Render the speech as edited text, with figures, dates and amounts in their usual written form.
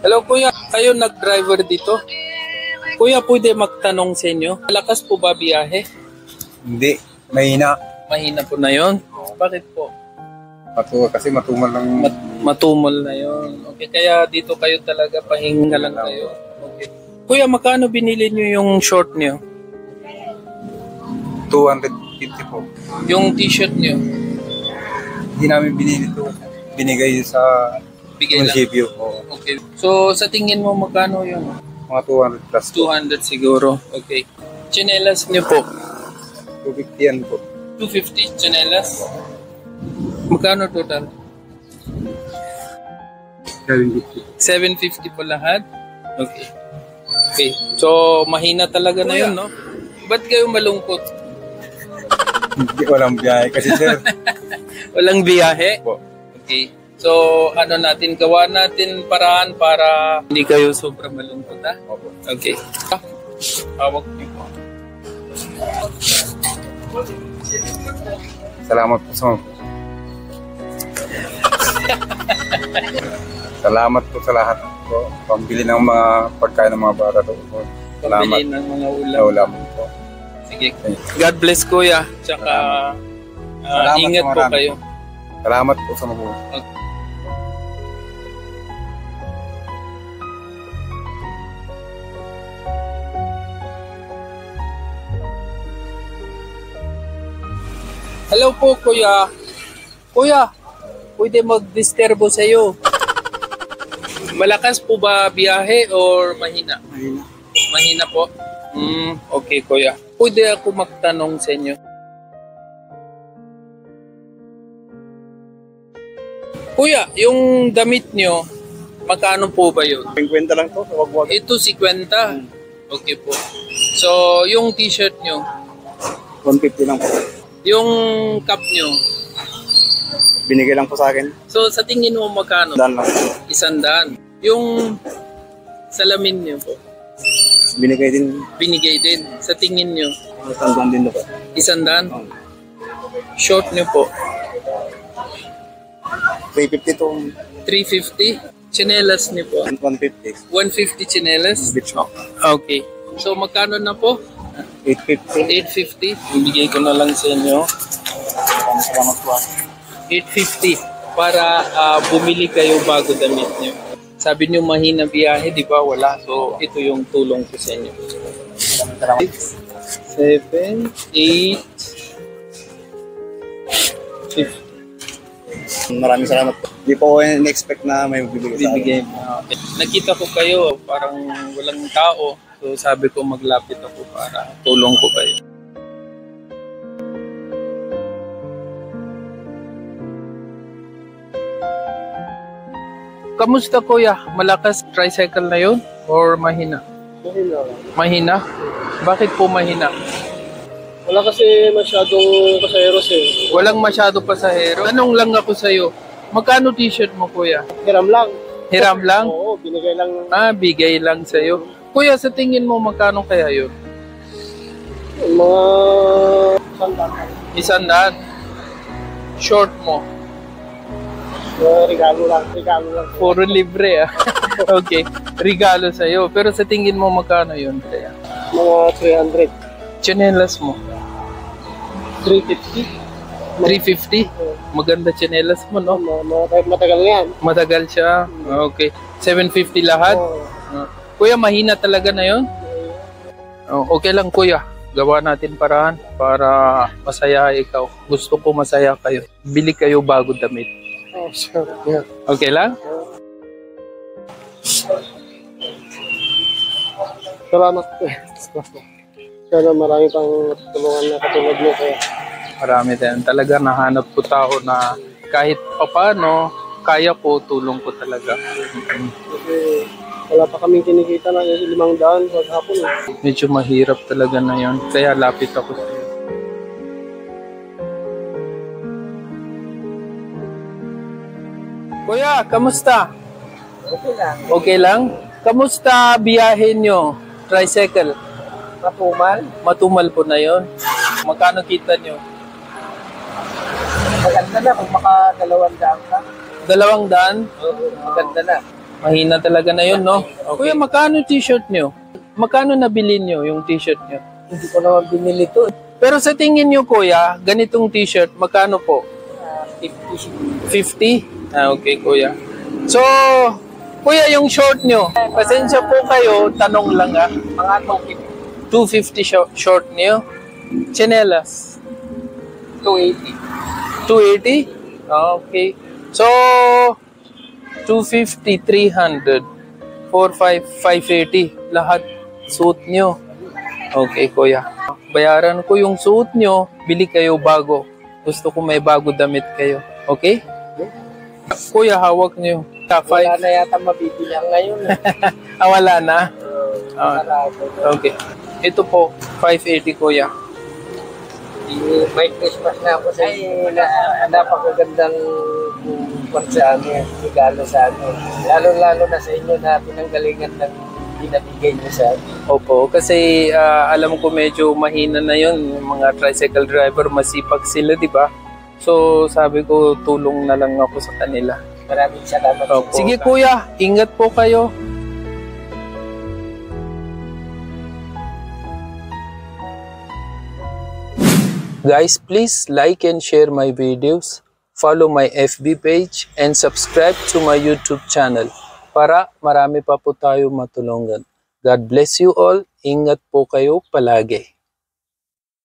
Hello kuya, kayo nag-driver dito? Kuya, pwede magtanong sa inyo? Malakas po ba biyahe? Hindi, mahina. Mahina po na yon. Bakit po? Kasi matumal lang. Matumal na yon. Okay, kaya dito kayo talaga, pahinga lang kayo. Okay. Kuya, magkano binili nyo yung short nyo? 250 po. Yung t-shirt nyo? Hindi namin binili ito. Binigay sa munisipyo. Okay. So, sa tingin mo, magkano yung? Mga 200 plus. 200 siguro. Okay. Chinelas nyo po? 250 yan po. 250 chinelas? Magkano total? 750. 750 po lahat? Okay. Okay. So, mahina talaga na yun, no? Ba't kayo malungkot? Hindi, walang biyahe kasi sir. Walang biyahe? Po. Okay. So, ano natin, gawa natin paraan para hindi kayo sobrang malungkot, ha? Opo. Okay. Hawak niyo po. Salamat po sa Salamat po sa lahat po. Pambili ng mga pagkain ng mga bata po. Salamat. Pambili ng mga ulam po. Sige. God bless kuya. Tsaka ingat po kayo. Salamat po sa mga. Hello po kuya. Kuya, pwede mag-disturbo sa iyo. Malakas po ba biyahe or mahina? Mahina. Mahina po? Okay kuya. Pwede ako magtanong sa inyo. Kuya, yung damit nyo, magkano po ba yun? 50 lang to, wag-wag. Ito 50. Okay po. So, yung t-shirt nyo, 150 lang po. yung cap nyo, Binigay lang po sa akin. so sa tingin mo magkano? Dan lang. 100. Yung salamin nyo po, Binigay din. binigay din. Sa tingin nyo, Tandaan din po. 100. Short nyo po, 350 to 350. Chinelas nyo po, 150. 150 chinelas. Beach lock. Okay. So magkano na po? 850. 850. Ibigay ko na lang sa inyo. Salamat po. 850 para bumili kayo bago damit nyo. Sabi nyo mahina biyahe, di ba? Wala. So, ito yung tulong ko sa inyo. 6, 7, 8, 50. Maraming salamat po. Hindi po ako in-expect na may bibigay sa akin. Bibigay mo. Okay. Nakita ko kayo, parang walang tao. So, sabi ko maglapit ako para tulong ko kayo. Kamusta kuya? Malakas tricycle na yun? Or mahina? Mahina. Mahina? Bakit po mahina? Wala kasi masyadong pasaheros eh. Walang masyado pasahero. Tanong lang ako sa'yo. Magkano t-shirt mo kuya? Hiram lang. Hiram lang? Oo, binigay lang. Bigay lang sa'yo. Kuya, sa tingin mo magkano kaya yun? Mga 100. 100. Short mo? Regalo lang. Regalo lang. Puro libre Okay. Regalo sa'yo. Pero sa tingin mo magkano yun kaya? Mga 300. Chinelas mo? 350. 350? Maganda chinelas mo, no? Matagal yan. Matagal siya? Okay. 750 lahat? Kuya, mahina talaga na yun? Okay lang, kuya. Gawa natin paraan para masaya ikaw. Gusto ko masaya kayo. Bili kayo bago damit. Oh, sure. Yeah. Okay lang? Salamat po. Sana marami pang tulungan na katulad mo. Kaya. Marami din. Talaga nahanap ko tao na kahit papano, kaya ko, tulong ko talaga. Kasi wala pa kaming kinikita na 500 sa hapon. Medyo mahirap talaga na yun. Kaya lapit ako sa iyo. Kuya, kamusta? Okay lang. Okay lang? Kamusta biyahe nyo? Tricycle? Matumal. Matumal po na yon. Magkano kita nyo? Maganda na kung maka 200 ka. 200? Maganda na. Mahina talaga na yun, no? Kuya, magkano t-shirt nyo? Magkano nabili nyo yung t-shirt nyo? Hindi ko naman binili to. Pero sa tingin nyo, kuya, ganitong t-shirt, magkano po? 50. 50? Ah, okay, kuya. So, kuya, yung short nyo, pasensya po kayo, tanong lang Mga 250 short nyo? Chinelas? 280. 280? Ah, okay. So, 250, 300, 450, 580. Lahat suit nyo. Okay, kuya. Bayaran ko yung suit nyo, bili kayo bago. Gusto ko may bago damit kayo. Okay? Kuya, hawak nyo. Wala na yata mabibili ngayon. Wala na? Okay. Ito po, 580, kuya. May Christmas na ako sa inyo. Napakagandang sa amin, regalo sa amin. Lalo-lalo na sa inyo na pinanggalingan ng pinabigay niyo sa amin. Opo, kasi alam ko medyo mahina na yun. Yung mga tricycle driver, masipag sila, di ba? So, sabi ko, tulong na lang ako sa kanila. Maraming salamat. Opo. Sige kuya, ingat po kayo. Guys, please like and share my videos, follow my FB page, and subscribe to my YouTube channel para marami pa po tayo matulungan. God bless you all. Ingat po kayo palagi.